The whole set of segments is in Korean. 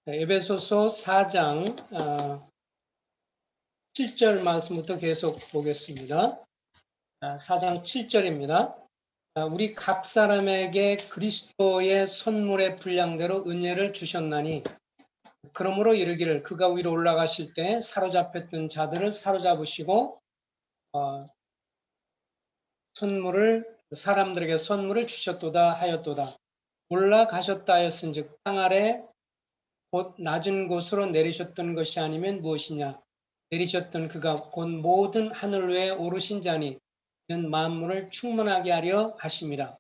에베소서 4장 7절 말씀부터 계속 보겠습니다. 4장 7절입니다. 우리 각 사람에게 그리스도의 선물의 분량대로 은혜를 주셨나니 그러므로 이르기를 그가 위로 올라가실 때 사로잡혔던 자들을 사로잡으시고 사람들에게 선물을 주셨도다 하였도다. 올라가셨다 하였은즉 땅 아래 곧 낮은 곳으로 내리셨던 것이 아니면 무엇이냐. 내리셨던 그가 곧 모든 하늘 위에 오르신 자니 이는 만물을 충만하게 하려 하심이라.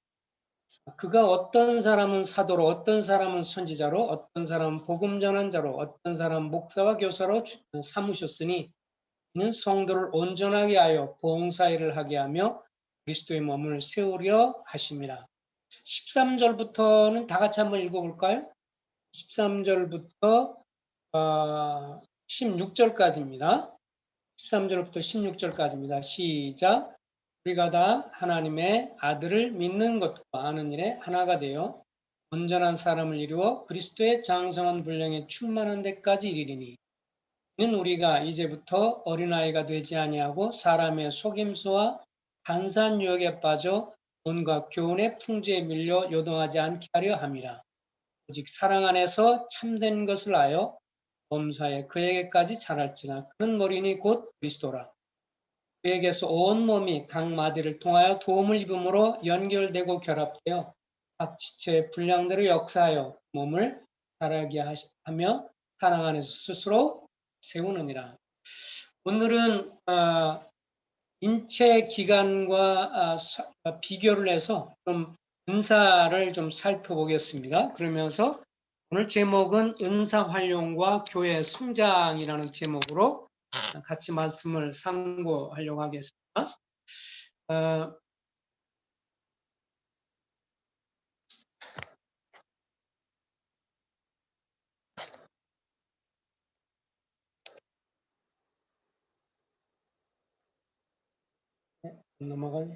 그가 어떤 사람은 사도로, 어떤 사람은 선지자로, 어떤 사람은 복음 전한 자로, 어떤 사람은 목사와 교사로 삼으셨으니 이는 성도를 온전하게 하여 봉사일을 하게 하며 그리스도의 몸을 세우려 하심이라. 13절부터는 다 같이 한번 읽어볼까요? 13절부터 16절까지입니다. 13절부터 16절까지입니다. 시작. 우리가 다 하나님의 아들을 믿는 것과 아는 일에 하나가 되어 온전한 사람을 이루어 그리스도의 장성한 분량에 충만한 데까지 이르리니 이는 우리가 이제부터 어린아이가 되지 아니하고 사람의 속임수와 간사한 유혹에 빠져 온갖 교훈의 풍조에 밀려 요동하지 않게 하려 함이라. 오직 사랑 안에서 참된 것을 아여 범사에 그에게까지 자랄지나 그는 머리니 곧 그리스도라. 그에게서 온 몸이 각 마디를 통하여 도움을 입음으로 연결되고 결합되어 각 지체의 분량대로 역사하여 몸을 자라게 하며 사랑 안에서 스스로 세우느니라. 오늘은 인체 기관과 비교를 해서 좀 은사를 좀 살펴보겠습니다. 그러면서 오늘 제목은 은사 활용과 교회 성장이라는 제목으로 같이 말씀을 상고하려고 하겠습니다. 넘어가요.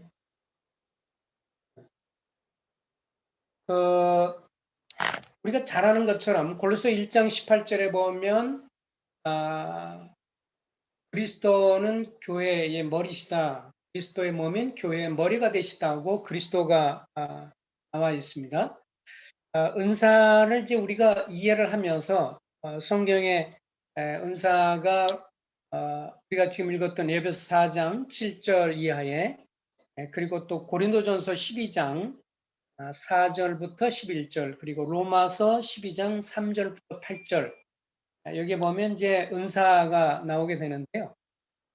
우리가 잘 아는 것처럼 골로새 1장 18절에 보면 그리스도는 교회의 머리시다. 그리스도의 몸인 교회의 머리가 되시다고 그리스도가 나와 있습니다. 은사를 이제 우리가 이해를 하면서 성경에 은사가 우리가 지금 읽었던 에베소 4장 7절 이하에 그리고 또 고린도전서 12장 4절부터 11절 그리고 로마서 12장 3절부터 8절 여기 보면 이제 은사가 나오게 되는데요.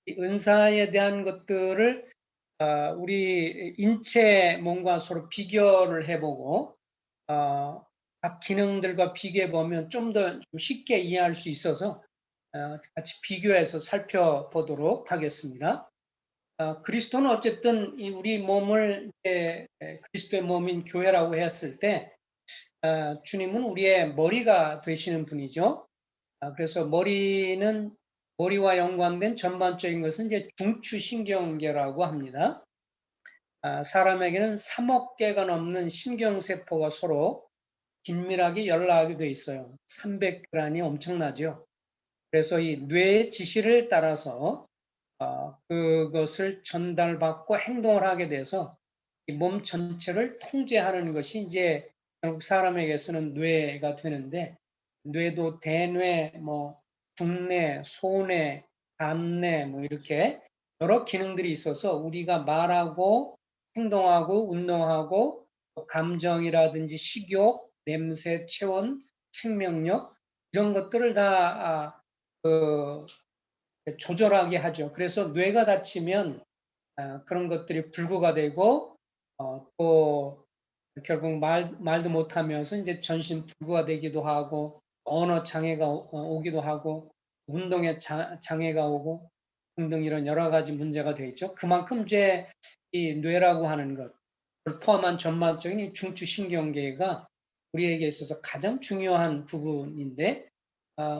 이 은사에 대한 것들을 우리 인체 몸과 서로 비교를 해보고 각 기능들과 비교해 보면 좀 더 쉽게 이해할 수 있어서 같이 비교해서 살펴보도록 하겠습니다. 그리스도는 어쨌든 우리 몸을 그리스도의 몸인 교회라고 했을 때 주님은 우리의 머리가 되시는 분이죠. 그래서 머리와 연관된 전반적인 것은 이제 중추신경계라고 합니다. 사람에게는 3억 개가 넘는 신경세포가 서로 긴밀하게 연락이 돼 있어요. 300개라니 엄청나죠. 그래서 이 뇌의 지시를 따라서 그것을 전달받고 행동을 하게 돼서 이 몸 전체를 통제하는 것이 이제 결국 사람에게서는 뇌가 되는데 뇌도 대뇌, 중뇌, 소뇌, 담뇌 이렇게 여러 기능들이 있어서 우리가 말하고 행동하고 운동하고 감정이라든지 식욕, 냄새, 체온, 생명력 이런 것들을 다 조절하게 하죠. 그래서 뇌가 다치면 그런 것들이 불구가 되고 또 결국 말도 못하면서 이제 전신 불구가 되기도 하고 언어 장애가 오기도 하고 운동에 장애가 오고 등등 이런 여러 가지 문제가 되어 있죠. 그만큼 이제 이 뇌라고 하는 것을 포함한 전반적인 이 중추신경계가 우리에게 있어서 가장 중요한 부분인데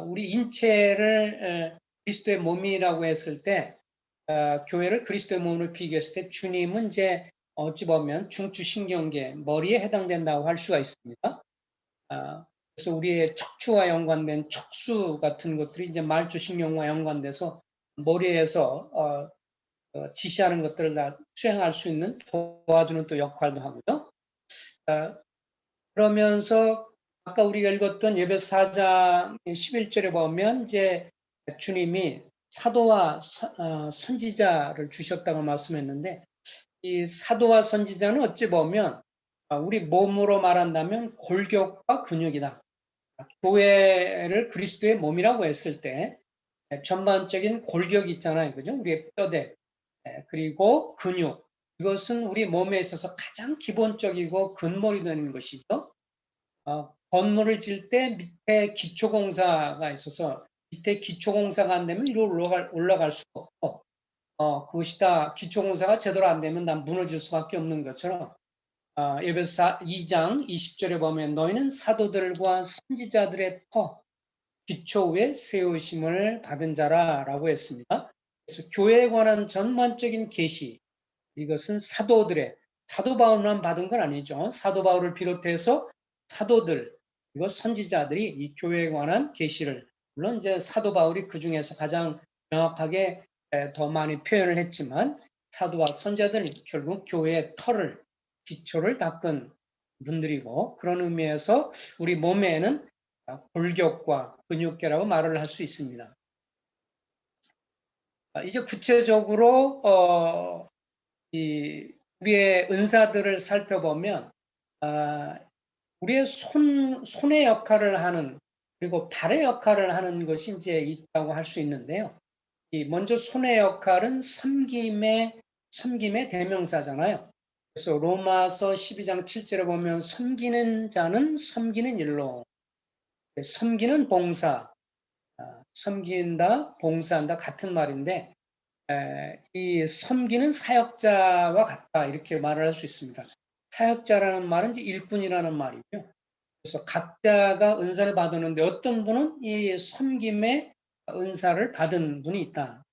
우리 인체를 그리스도의 몸이라고 했을 때 교회를 그리스도의 몸으로 비교했을 때 주님은 이제 어찌 보면 중추신경계 머리에 해당된다고 할 수가 있습니다. 그래서 우리의 척추와 연관된 척수 같은 것들이 이제 말초신경과 연관돼서 머리에서 지시하는 것들을 다 수행할 수 있는 도와주는 또 역할도 하고요. 그러면서 아까 우리가 읽었던 예배서 4장 11절에 보면 이제 주님이 사도와 선지자를 주셨다고 말씀했는데, 이 사도와 선지자는 어찌 보면 우리 몸으로 말한다면 골격과 근육이다. 교회를 그리스도의 몸이라고 했을 때 전반적인 골격이 있잖아요. 그죠? 우리의 뼈대, 그리고 근육. 이것은 우리 몸에 있어서 가장 기본적이고 근본이 되는 것이죠. 건물을 질 때 밑에 기초공사가 있어서 밑에 기초공사가 안 되면 위로 올라갈 수가 없고, 그것이 다 기초공사가 제대로 안 되면 난 무너질 수밖에 없는 것처럼, 에베소 2장 20절에 보면 너희는 사도들과 선지자들의 터, 기초 위에 세우심을 받은 자라라고 했습니다. 그래서 교회에 관한 전반적인 계시, 이것은 사도 바울만 받은 건 아니죠. 사도 바울을 비롯해서 사도들 그리고 선지자들이 이 교회에 관한 계시를, 물론 이제 사도 바울이 그 중에서 가장 명확하게 더 많이 표현을 했지만, 사도와 선지자들은 결국 교회의 터를, 기초를 닦은 분들이고, 그런 의미에서 우리 몸에는 골격과 근육계라고 말을 할 수 있습니다. 이제 구체적으로 우리의 은사들을 살펴보면, 우리의 손의 역할을 하는, 그리고 발의 역할을 하는 것이 이제 있다고 할 수 있는데요. 먼저 손의 역할은 섬김의 대명사잖아요. 그래서 로마서 12장 7절에 보면 섬기는 자는 섬기는 일로, 섬기는 봉사, 섬긴다, 봉사한다 같은 말인데, 이 섬기는 사역자와 같다 이렇게 말을 할 수 있습니다. 사역자라는 말은 이제 일꾼이라는 말이죠. 그래서 각자가 은사를 받았는데 어떤 분은 이 섬김의 은사를 받은 분이 있다.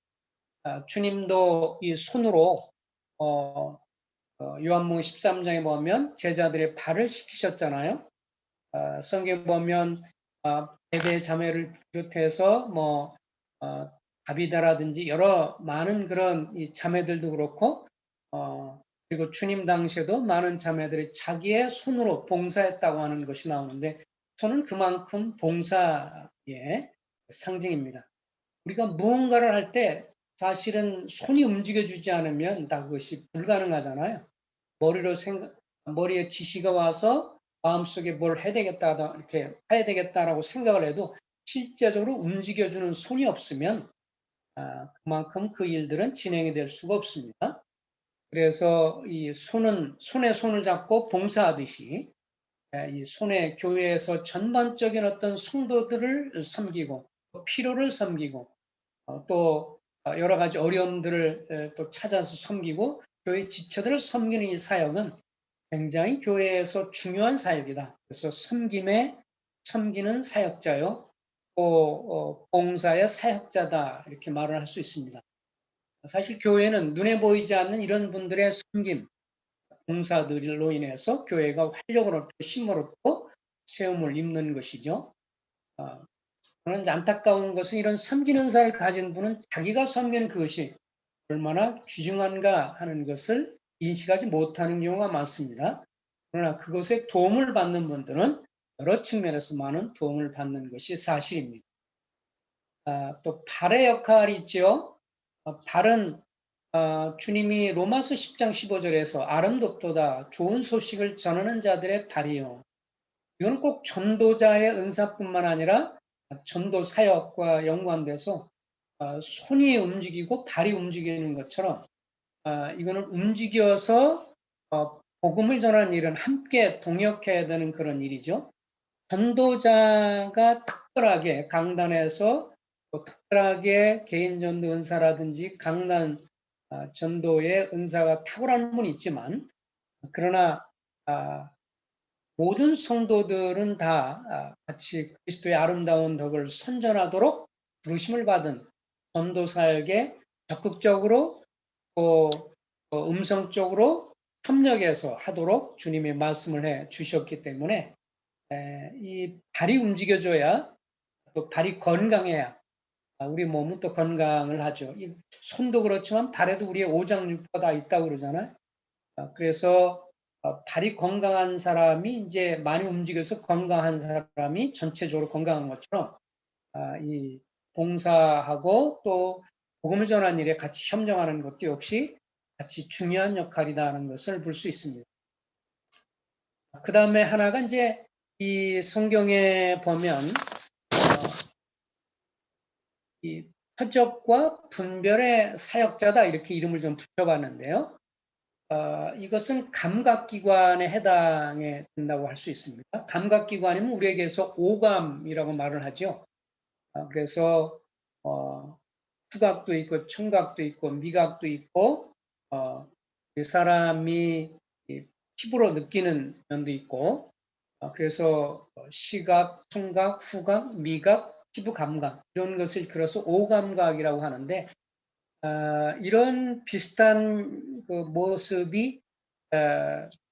주님도 이 손으로 요한복음 13장에 보면 제자들의 발을 씻기셨잖아요. 성경에 보면 베베 자매를 비롯해서 다비다라든지 여러 많은 그런 이 자매들도 그렇고, 그리고 주님 당시에도 많은 자매들이 자기의 손으로 봉사했다고 하는 것이 나오는데, 손은 그만큼 봉사의 상징입니다. 우리가 무언가를 할 때 사실은 손이 움직여주지 않으면 다 그것이 불가능하잖아요. 머리에 지시가 와서 마음속에 뭘 해야 되겠다, 이렇게 해야 되겠다라고 생각을 해도 실제적으로 움직여주는 손이 없으면 그만큼 그 일들은 진행이 될 수가 없습니다. 그래서 이 손에 손을 잡고 봉사하듯이 이 손에 교회에서 전반적인 어떤 성도들을 섬기고 필요를 섬기고 또 여러 가지 어려움들을 또 찾아서 섬기고 교회 지체들을 섬기는 이 사역은 굉장히 교회에서 중요한 사역이다. 그래서 섬기는 사역자요, 또 봉사의 사역자다 이렇게 말을 할 수 있습니다. 사실 교회는 눈에 보이지 않는 이런 분들의 섬김, 봉사들로 인해서 교회가 활력을 얻고 힘을 얻고 세움을 입는 것이죠. 그런 안타까운 것은 이런 섬기는 사를 가진 분은 자기가 섬기는 그것이 얼마나 귀중한가 하는 것을 인식하지 못하는 경우가 많습니다. 그러나 그것에 도움을 받는 분들은 여러 측면에서 많은 도움을 받는 것이 사실입니다. 또 발의 역할이 있죠. 발은 주님이 로마서 10장 15절에서 아름답도다 좋은 소식을 전하는 자들의 발이요. 이건 꼭 전도자의 은사뿐만 아니라 전도 사역과 연관돼서 손이 움직이고 발이 움직이는 것처럼 이거는 움직여서 복음을 전하는 일은 함께 동역해야 되는 그런 일이죠. 전도자가 특별하게 강단에서 또 특별하게 개인 전도 은사라든지 강단 전도의 은사가 탁월한 분이 있지만, 그러나 모든 성도들은 다 같이 그리스도의 아름다운 덕을 선전하도록 부르심을 받은 전도 사역에 적극적으로 또 음성적으로 협력해서 하도록 주님이 말씀을 해 주셨기 때문에 이 발이 움직여줘야, 또 발이 건강해야 우리 몸은 또 건강을 하죠. 이 손도 그렇지만 발에도 우리의 오장육부가 다 있다고 그러잖아요. 그래서 발이 건강한 사람이 이제 많이 움직여서 건강한 사람이 전체적으로 건강한 것처럼 이 봉사하고 또 복음을 전하는 일에 같이 협력하는 것도 역시 같이 중요한 역할이다 하는 것을 볼 수 있습니다. 그 다음에 하나가 이제 이 성경에 보면 이 표적과 분별의 사역자다 이렇게 이름을 좀 붙여봤는데요. 이것은 감각기관에 해당해 된다고 할 수 있습니다. 감각기관이면 우리에게서 오감이라고 말을 하죠. 그래서 후각도 있고 청각도 있고 미각도 있고 이 사람이 피부로 느끼는 면도 있고 그래서 시각, 청각, 후각, 미각, 피부 감각 이런 것을 그래서 오감각이라고 하는데 이런 비슷한 그 모습이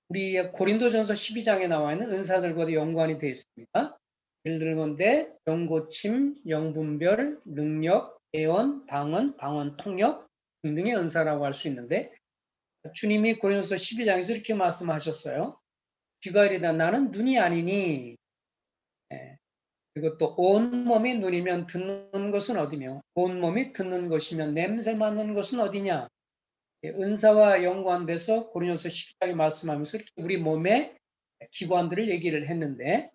우리의 고린도전서 12장에 나와 있는 은사들과도 연관이 되어 있습니다. 예를 들건데 영고침, 영분별, 능력, 예언, 방언, 방언 통역 등등의 은사라고 할 수 있는데 주님이 고린도서 12장에서 이렇게 말씀하셨어요. 귀가 이르다 나는 눈이 아니니 그리고 또 온몸이 눈이면 듣는 것은 어디며 온몸이 듣는 것이면 냄새 맡는 것은 어디냐. 은사와 연관돼서 고린도서 12장에 말씀하면서 이렇게 우리 몸의 기관들을 얘기를 했는데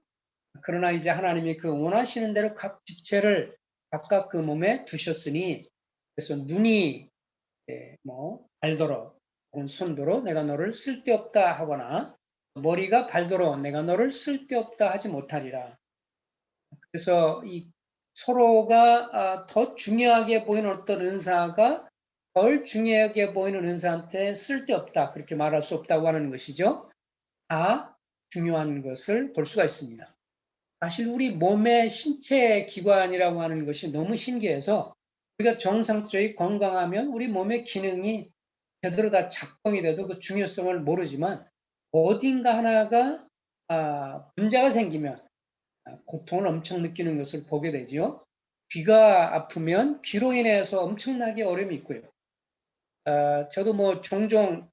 그러나 이제 하나님이 그 원하시는 대로 각 지체를 각각 그 몸에 두셨으니 그래서 눈이 발도로 혹은 손도로 내가 너를 쓸데없다 하거나 머리가 발도로 내가 너를 쓸데없다 하지 못하리라. 그래서 이 서로가 더 중요하게 보이는 어떤 은사가 덜 중요하게 보이는 은사한테 쓸데없다 그렇게 말할 수 없다고 하는 것이죠. 다 중요한 것을 볼 수가 있습니다. 사실 우리 몸의 신체 기관이라고 하는 것이 너무 신기해서 우리가 정상적인 건강하면 우리 몸의 기능이 제대로 다 작동이 돼도 그 중요성을 모르지만 어딘가 하나가 문제가 생기면 고통을 엄청 느끼는 것을 보게 되지요. 귀가 아프면 귀로 인해서 엄청나게 어려움이 있고요. 저도 뭐 종종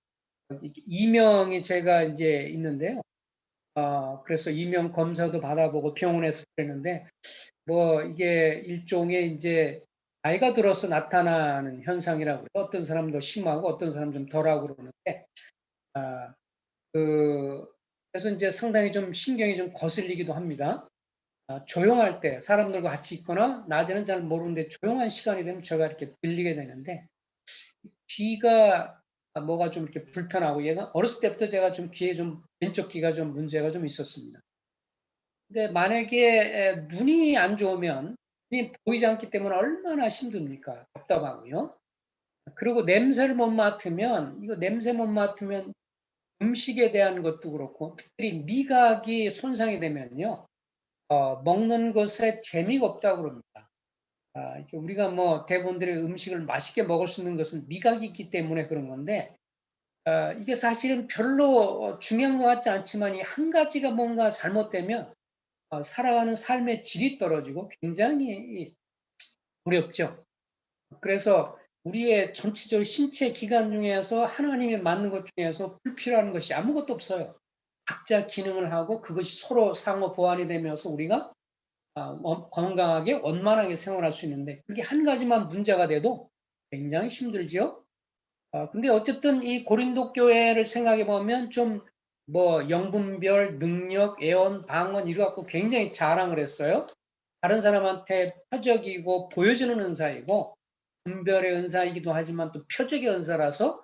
이명이 제가 이제 있는데요. 그래서 이명 검사도 받아보고 병원에서 그랬는데 뭐 이게 일종의 이제 나이가 들어서 나타나는 현상이라고 그래요. 어떤 사람도 심하고 어떤 사람 좀 덜하고 그러는데 그래서 이제 상당히 좀 신경이 좀 거슬리기도 합니다. 조용할 때 사람들과 같이 있거나 낮에는 잘 모르는데 조용한 시간이 되면 제가 이렇게 들리게 되는데 귀가 뭐가 좀 이렇게 불편하고 얘가 어렸을 때부터 제가 좀 귀에 좀 왼쪽 귀가 좀 문제가 좀 있었습니다. 근데 만약에 눈이 안 좋으면 눈이 보이지 않기 때문에 얼마나 힘듭니까? 답답하고요. 그리고 냄새를 못 맡으면 이거 냄새 못 맡으면 음식에 대한 것도 그렇고 특히 미각이 손상이 되면요. 먹는 것에 재미가 없다고 그럽니다. 우리가 뭐 대부분들의 음식을 맛있게 먹을 수 있는 것은 미각이 있기 때문에 그런 건데 이게 사실은 별로 중요한 것 같지 않지만 이 한 가지가 뭔가 잘못되면 살아가는 삶의 질이 떨어지고 굉장히 어렵죠. 그래서 우리의 전체적인 신체 기관 중에서 하나님이 만든 것 중에서 불필요한 것이 아무것도 없어요. 각자 기능을 하고 그것이 서로 상호 보완이 되면서 우리가 건강하게 원만하게 생활할 수 있는데 그게 한 가지만 문제가 돼도 굉장히 힘들지요. 근데 어쨌든 이 고린도 교회를 생각해 보면 좀 뭐 영분별, 능력, 예언, 방언 이래 갖고 굉장히 자랑을 했어요. 다른 사람한테 표적이고 보여주는 은사이고 분별의 은사이기도 하지만 또 표적의 은사라서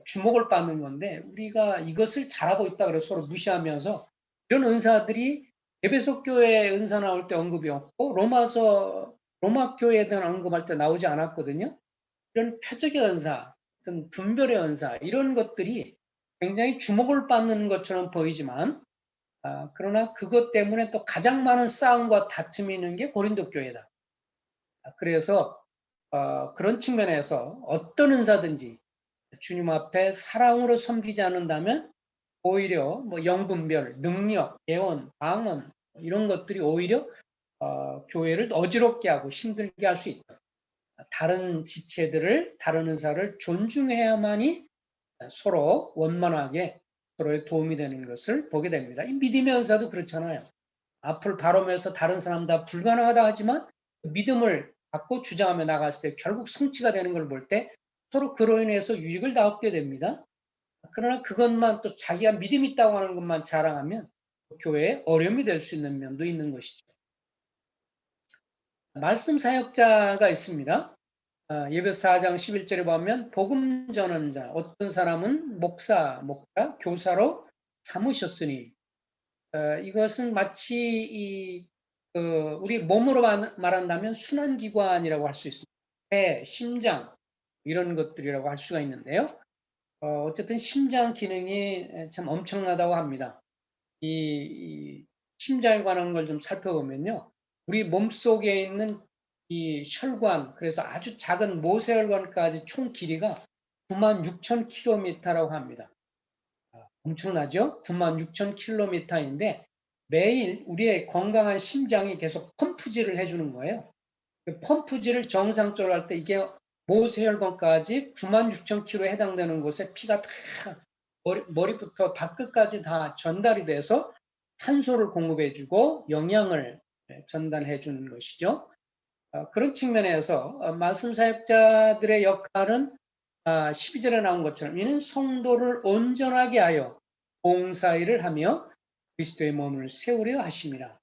주목을 받는 건데 우리가 이것을 잘하고 있다 그래서 서로 무시하면서 이런 은사들이 에베소 교회 은사 나올 때 언급이 없고 로마 교회에 대한 언급할 때 나오지 않았거든요. 이런 표적의 은사, 어떤 분별의 은사 이런 것들이 굉장히 주목을 받는 것처럼 보이지만 그러나 그것 때문에 또 가장 많은 싸움과 다툼이 있는 게 고린도 교회다. 그래서 그런 측면에서 어떤 은사든지 주님 앞에 사랑으로 섬기지 않는다면 오히려 뭐 영분별, 능력, 예언, 방언 이런 것들이 오히려 교회를 어지럽게 하고 힘들게 할 수 있다. 다른 지체들을, 다른 의사를 존중해야만이 서로 원만하게 서로의 도움이 되는 것을 보게 됩니다. 이 믿음의 은사도 그렇잖아요. 앞을 바라면서 다른 사람 다 불가능하다 하지만 믿음을 갖고 주장하며 나갔을 때 결국 성취가 되는 걸 볼 때 서로 그로 인해서 유익을 다 얻게 됩니다. 그러나 그것만 또 자기가 믿음 있다고 하는 것만 자랑하면 교회에 어려움이 될 수 있는 면도 있는 것이죠. 말씀 사역자가 있습니다. 예배서 4장 11절에 보면 복음 전하는 자, 어떤 사람은 목사, 교사로 삼으셨으니, 이것은 마치 우리 몸으로 말한다면 순환기관이라고 할 수 있습니다. 폐, 심장 이런 것들이라고 할 수가 있는데요. 어쨌든 심장 기능이 참 엄청나다고 합니다. 이 심장에 관한 걸 좀 살펴보면요. 우리 몸속에 있는 이 혈관, 그래서 아주 작은 모세혈관까지 총 길이가 96,000km라고 합니다. 엄청나죠? 96,000km인데 매일 우리의 건강한 심장이 계속 펌프질을 해주는 거예요. 그 펌프질을 정상적으로 할 때 이게 모세혈관까지 96,000km에 해당되는 곳에 피가 다 머리부터 발끝까지 다 전달이 돼서 산소를 공급해주고 영양을 전달해주는 것이죠. 그런 측면에서 말씀 사역자들의 역할은 12절에 나온 것처럼 이는 성도를 온전하게 하여 봉사일을 하며 그리스도의 몸을 세우려 하심이라.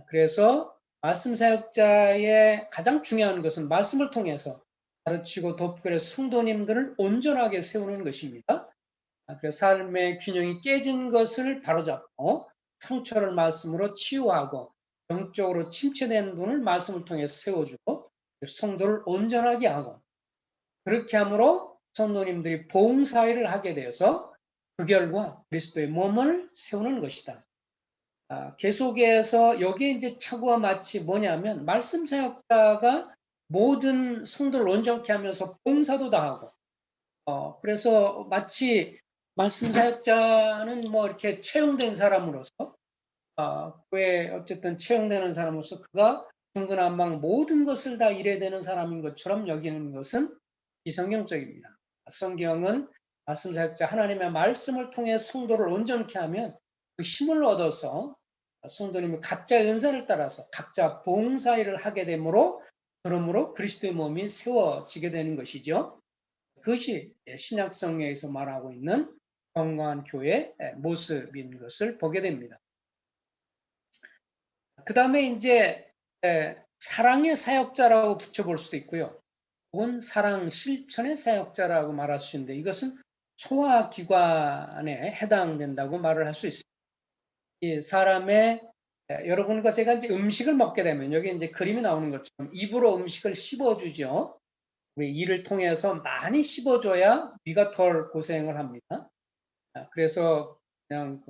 그래서 말씀 사역자의 가장 중요한 것은 말씀을 통해서 가르치고 돕고 그래서 성도님들을 온전하게 세우는 것입니다. 그래서 삶의 균형이 깨진 것을 바로잡고 상처를 말씀으로 치유하고 영적으로 침체된 분을 말씀을 통해서 세워주고 성도를 온전하게 하고 그렇게 함으로 성도님들이 봉사일을 하게 되어서 그 결과 그리스도의 몸을 세우는 것이다. 계속해서 여기에 이제 착오와 마치 뭐냐면 말씀 사역자가 모든 성도를 온전케 하면서 봉사도 다 하고 그래서 마치 말씀 사역자는 뭐 이렇게 채용된 사람으로서 교회 어쨌든 채용되는 사람으로서 그가 중구난방 모든 것을 다 이래야 되는 사람인 것처럼 여기는 것은 비성경적입니다. 성경은 말씀 사역자 하나님의 말씀을 통해 성도를 온전케 하면 그 힘을 얻어서 성도님이 각자의 은사를 따라서 각자 봉사일을 하게 되므로 그러므로 그리스도의 몸이 세워지게 되는 것이죠. 그것이 신약 성경에서 말하고 있는 건강한 교회의 모습인 것을 보게 됩니다. 그 다음에 이제 사랑의 사역자라고 붙여볼 수도 있고요. 혹은 사랑 실천의 사역자라고 말할 수 있는데 이것은 소화기관에 해당된다고 말을 할 수 있습니다. 이 사람의 여러분과 제가 이제 음식을 먹게 되면 여기 이제 그림이 나오는 것처럼 입으로 음식을 씹어주죠. 우리 이를 통해서 많이 씹어줘야 위가 덜 고생을 합니다. 그래서 그냥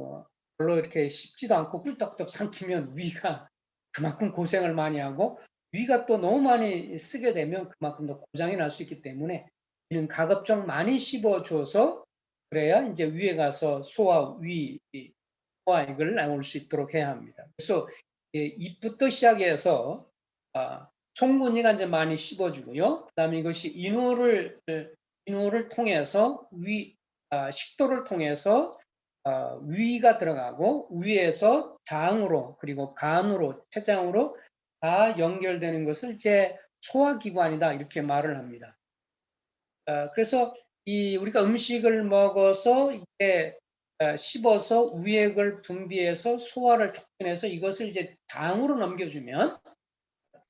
별로 이렇게 씹지도 않고 꿀떡떡 삼키면 위가 그만큼 고생을 많이 하고 위가 또 너무 많이 쓰게 되면 그만큼 더 고장이 날 수 있기 때문에 이는 가급적 많이 씹어줘서 그래야 이제 위에 가서 소화액을 나올 수 있도록 해야 합니다. 그래서 입부터 시작해서 송곳니가 이제 많이 씹어주고요. 그다음에 이것이 인후를 통해서 식도를 통해서 위가 들어가고 위에서 장으로 그리고 간으로 췌장으로 다 연결되는 것을 이제 소화기관이다 이렇게 말을 합니다. 그래서 우리가 음식을 먹어서 이게 씹어서 위액을 분비해서 소화를 촉진해서 이것을 이제 장으로 넘겨주면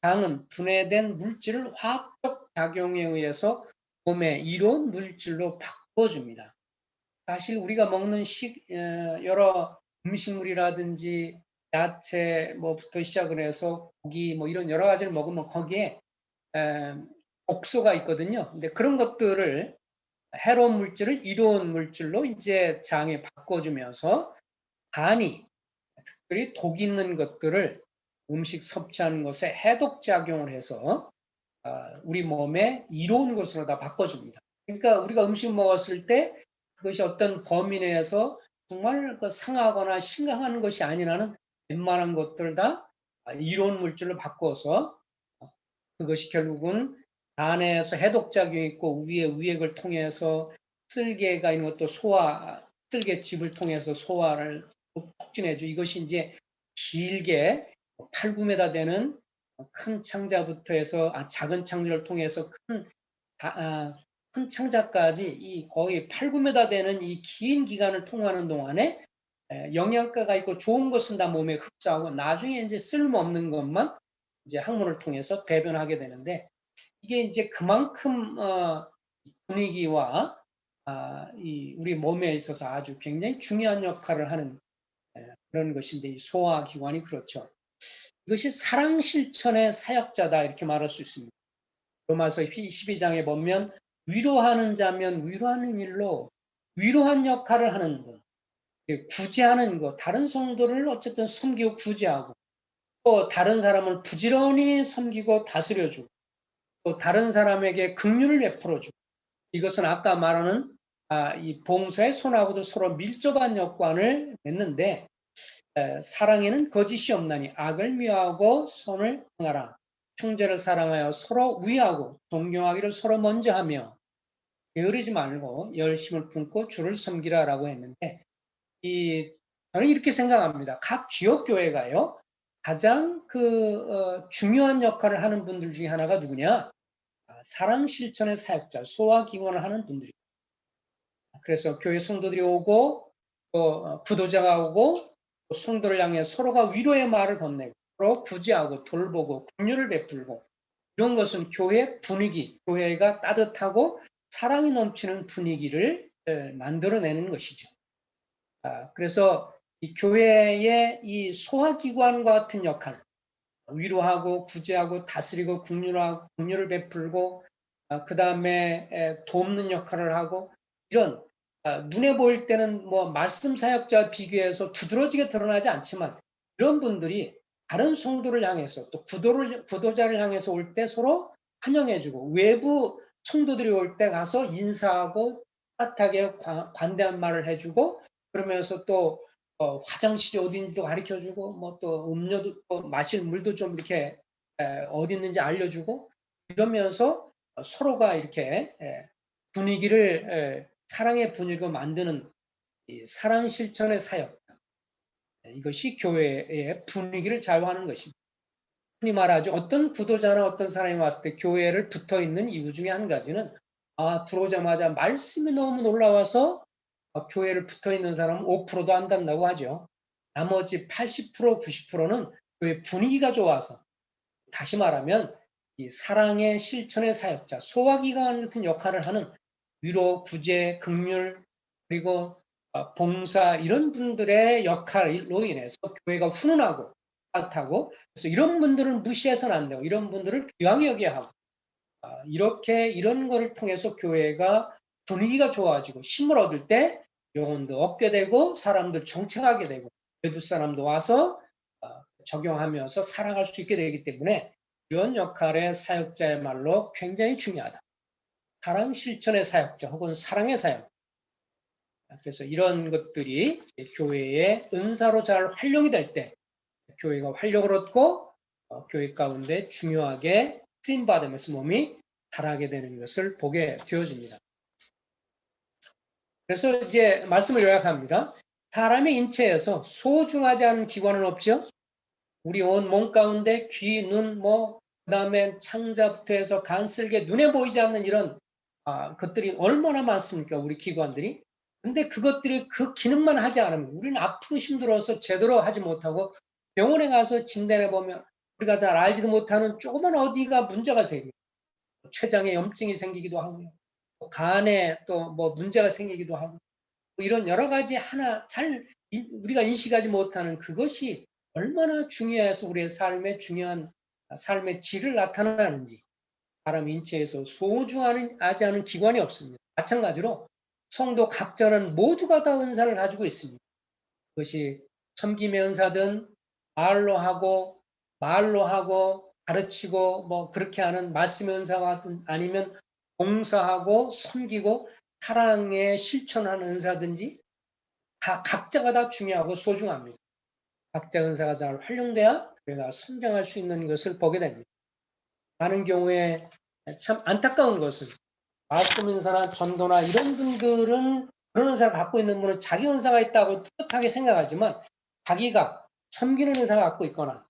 장은 분해된 물질을 화학적 작용에 의해서 몸의 이로운 물질로 바꿔줍니다. 사실 우리가 먹는 여러 음식물이라든지 야채 뭐부터 시작을 해서 고기 뭐 이런 여러 가지를 먹으면 거기에 독소가 있거든요. 근데 그런 것들을 해로운 물질을 이로운 물질로 이제 장에 바꿔주면서 간이 특별히 독 있는 것들을 음식 섭취하는 것에 해독 작용을 해서 우리 몸에 이로운 것으로 다 바꿔줍니다. 그러니까 우리가 음식 먹었을 때 그것이 어떤 범위 내에서 정말 상하거나 심각한 것이 아니라는 웬만한 것들 다 이론 물질로 바꿔서 그것이 결국은 안에서 해독작용이 있고 위에 위액을 통해서 쓸개가 있는 것도 쓸개집을 통해서 소화를 촉진해주. 이것이 이제 길게 8, 9m 되는 큰 창자부터 해서 작은 창자를 통해서 큰 창자까지 이 거의 8, 9m 되는 이 긴 기간을 통하는 동안에 영양가가 있고 좋은 것은 다 몸에 흡수하고 나중에 이제 쓸모없는 것만 이제 항문을 통해서 배변하게 되는데 이게 이제 그만큼 분위기와 이 우리 몸에 있어서 아주 굉장히 중요한 역할을 하는 그런 것인데 이 소화기관이 그렇죠. 이것이 사랑 실천의 사역자다 이렇게 말할 수 있습니다. 로마서 12장에 보면 위로하는 자면 위로하는 일로 위로한 역할을 하는 것, 구제하는 것, 다른 성도를 어쨌든 섬기고 구제하고 또 다른 사람을 부지런히 섬기고 다스려주고 또 다른 사람에게 긍휼을 베풀어주고 이것은 아까 말하는 이 봉사의 손하고도 서로 밀접한 역관을 맺는데 사랑에는 거짓이 없나니 악을 미워하고 선을 행하라. 형제를 사랑하여 서로 위하고 존경하기를 서로 먼저 하며 게으르지 말고 열심을 품고 주를 섬기라라고 했는데 저는 이렇게 생각합니다. 각 지역교회가요 가장 중요한 역할을 하는 분들 중에 하나가 누구냐? 사랑 실천의 사역자, 소화기관을 하는 분들입니다. 그래서 교회 성도들이 오고 또 부도자가 오고 또 성도를 향해 서로가 위로의 말을 건네고 서로 구제하고 돌보고 긍휼을 베풀고 이런 것은 교회 분위기, 교회가 따뜻하고 사랑이 넘치는 분위기를 만들어내는 것이죠. 그래서 이 교회의 이 소화기관과 같은 역할, 위로하고 구제하고 다스리고 긍휼을 베풀고 그 다음에 돕는 역할을 하고 이런 눈에 보일 때는 뭐 말씀 사역자와 비교해서 두드러지게 드러나지 않지만 이런 분들이 다른 성도를 향해서 또 구도자를 향해서 올 때 서로 환영해주고 외부 성도들이 올 때 가서 인사하고 따뜻하게 관대한 말을 해주고 그러면서 또 화장실이 어딘지도 가르쳐주고 뭐 또 음료도 또 마실 물도 좀 이렇게 어디 있는지 알려주고 이러면서 서로가 이렇게 분위기를 사랑의 분위기로 만드는 사랑 실천의 사역 이것이 교회의 분위기를 좌우하는 것입니다. 흔히 말하죠. 어떤 구도자나 어떤 사람이 왔을 때 교회를 붙어있는 이유 중에 한 가지는 들어오자마자 말씀이 너무 놀라워서 교회를 붙어있는 사람은 5%도 안 된다고 하죠. 나머지 80%, 90%는 교회 분위기가 좋아서 다시 말하면 이 사랑의 실천의 사역자, 소화기관 같은 역할을 하는 위로, 구제, 긍휼 그리고 봉사 이런 분들의 역할로 인해서 교회가 훈훈하고 따뜻하고 그래서 이런 분들은 무시해서는 안 되고 이런 분들을 귀하게 여겨야 하고 이렇게 이런 거를 통해서 교회가 분위기가 좋아지고 힘을 얻을 때 영혼도 얻게 되고 사람들 정착하게 되고 외부 사람도 와서 적용하면서 살아갈 수 있게 되기 때문에 이런 역할의 사역자의 말로 굉장히 중요하다. 사랑 실천의 사역자 혹은 사랑의 사역. 그래서 이런 것들이 교회의 은사로 잘 활용이 될 때 교회가 활력을 얻고 교회 가운데 중요하게 쓰임받으면서 몸이 자라게 되는 것을 보게 되어집니다. 그래서 이제 말씀을 요약합니다. 사람의 인체에서 소중하지 않은 기관은 없죠. 우리 온 몸 가운데 귀, 눈, 그다음에 창자부터 해서 간, 쓸개, 눈에 보이지 않는 이런 것들이 얼마나 많습니까? 우리 기관들이. 근데 그것들이 그 기능만 하지 않으면 우리는 아프고 힘들어서 제대로 하지 못하고 병원에 가서 진단해 보면 우리가 잘 알지도 못하는 조그만 어디가 문제가 생깁니다. 췌장에 염증이 생기기도 하고요. 간에 또 뭐 문제가 생기기도 하고 이런 여러 가지 하나 잘 우리가 인식하지 못하는 그것이 얼마나 중요해서 우리의 삶의 중요한 삶의 질을 나타나는지 사람 인체에서 소중하지 않은 기관이 없습니다. 마찬가지로 성도 각자는 모두가 다 은사를 가지고 있습니다. 그것이 섬김의 은사든 말로 하고 가르치고 뭐 그렇게 하는 말씀의 은사와 아니면 봉사하고 섬기고 사랑에 실천하는 은사든지 다 각자가 다 중요하고 소중합니다. 각자 은사가 잘 활용돼야 교회가 성장할 수 있는 것을 보게 됩니다. 많은 경우에 참 안타까운 것은 말씀 은사나 전도나 이런 분들은 그런 은사를 갖고 있는 분은 자기 은사가 있다고 떳떳하게 생각하지만 자기가 섬기는 은사가 갖고 있거나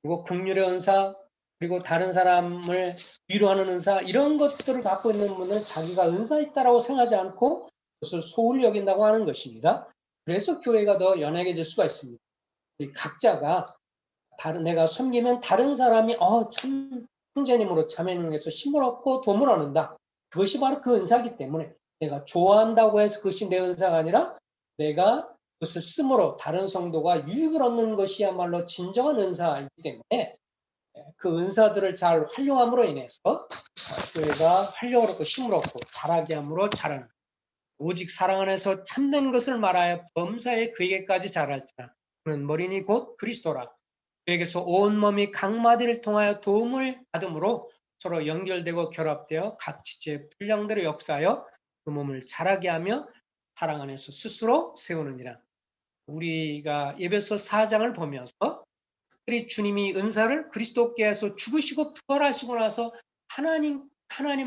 그리고 긍휼의 은사 그리고 다른 사람을 위로하는 은사 이런 것들을 갖고 있는 분은 자기가 은사 있다라고 생각하지 않고 그것을 소홀히 여긴다고 하는 것입니다. 그래서 교회가 더 연약해질 수가 있습니다. 각자가 내가 섬기면 다른 사람이 참 형제님으로 자매님에서 힘을 얻고 도움을 얻는다. 그것이 바로 그 은사이기 때문에 내가 좋아한다고 해서 그것이 내 은사가 아니라 내가 그것을 씀으로 다른 성도가 유익을 얻는 것이야말로 진정한 은사이기 때문에 그 은사들을 잘 활용함으로 인해서 교회가 활력을 얻고 힘을 얻고 자라게 함으로 자라는 오직 사랑 안에서 참된 것을 말하여 범사에 그에게까지 자랄지라 그는 머리니 곧 그리스도라. 그에게서 온몸이 각 마디를 통하여 도움을 받음으로 서로 연결되고 결합되어 각 지체의 분량대로 역사하여 그 몸을 자라게 하며 사랑 안에서 스스로 세우느니라. 우리가 에베소 4장을 보면서 특별히 주님이 은사를 그리스도께서 죽으시고 부활하시고 나서 하나님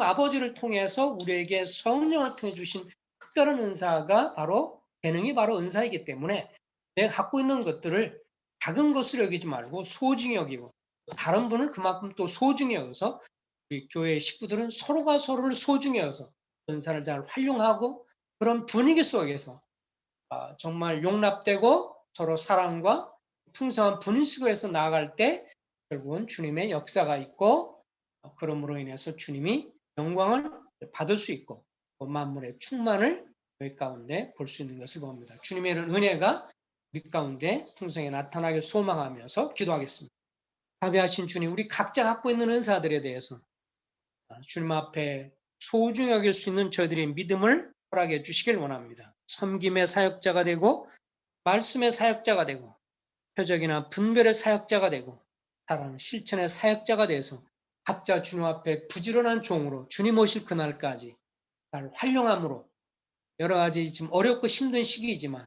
아버지를 통해서 우리에게 성령을 통해 주신 특별한 은사가 바로 재능이 바로 은사이기 때문에 내가 갖고 있는 것들을 작은 것으로 여기지 말고 소중히 여기고 다른 분은 그만큼 또 소중히 여겨서 우리 교회 식구들은 서로가 서로를 소중히 여겨서 은사를 잘 활용하고 그런 분위기 속에서 정말 용납되고 서로 사랑과 풍성한 분위기 속에서 나아갈 때 결국은 주님의 역사가 있고 그러므로 인해서 주님이 영광을 받을 수 있고 만물의 충만을 저희 가운데 볼 수 있는 것을 봅니다. 주님의 은혜가 우리 가운데 풍성히 나타나길 소망하면서 기도하겠습니다. 자비하신 주님, 우리 각자 갖고 있는 은사들에 대해서 주님 앞에 소중히 여길 수 있는 저희들의 믿음을 허락해 주시길 원합니다. 섬김의 사역자가 되고 말씀의 사역자가 되고 표적이나 분별의 사역자가 되고 사랑 실천의 사역자가 돼서 각자 주님 앞에 부지런한 종으로 주님 오실 그날까지 잘 활용함으로 여러 가지 지금 어렵고 힘든 시기이지만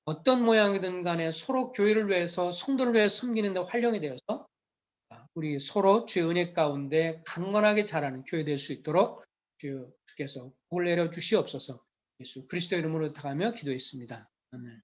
어떤 모양이든 간에 서로 교회를 위해서 성도를 위해 섬기는 데 활용이 되어서 우리 서로 주의 은혜 가운데 강건하게 자라는 교회 될 수 있도록 주께서 복을 내려 주시옵소서. 예수 그리스도 이름으로 부탁하며 기도했습니다. 아멘.